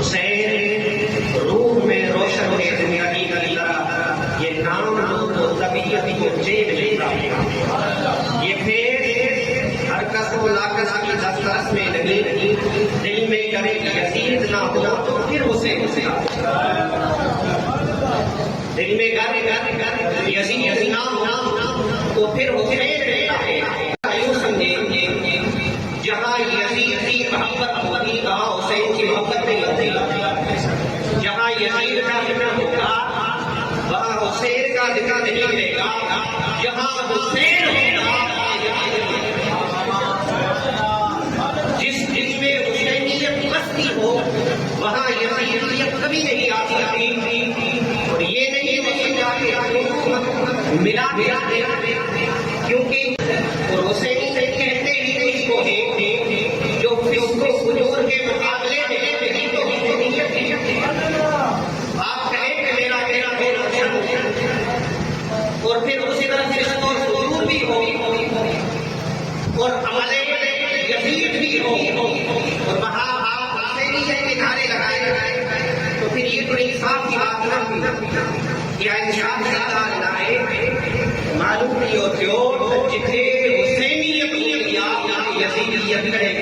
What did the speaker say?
حسین روح میں روشن ہوئے دنیا کی طرح یہ نام و طبیعت کو جیب لیتا ہے. یہ پھر ہر کس و لاکس کی دسترس میں لگی دل میں کرے یزید نہ ہو تو پھر اسے دل میں گر یزید نہ ہو تو پھر حسین لیتا ہے. یوں سمجھیں جہاں یزید کی محبت ہوتی وہاں حسین کی محبت نہیں ہوتی. جہاں یزید کا ذکر ہوگا وہاں حسین کا ذکر نہیں ملے گا. جہاں حسین ہوگا جس میں حسینیت بستی ہو وہاں یزیدیت کبھی نہیں آتی. اور یہ نہیں ملا کیونکہ اور حسینی سے کہتے ہی نہیں کو ہے جو فسق و فجور کے مقابلے میں تو آپ کہیں کہ میرا اور پھر اسی طرح فسق اور فجور بھی ہو اور عمل یزید بھی ہو اور وہاں آپ حسینیت کے نعرے لگائے تو پھر یہ تو انصاف کی بات نہ کیا انصاف ہے معلوم نہیں ہوتے ہو جتنے حسینیت یا یزیدیت کرے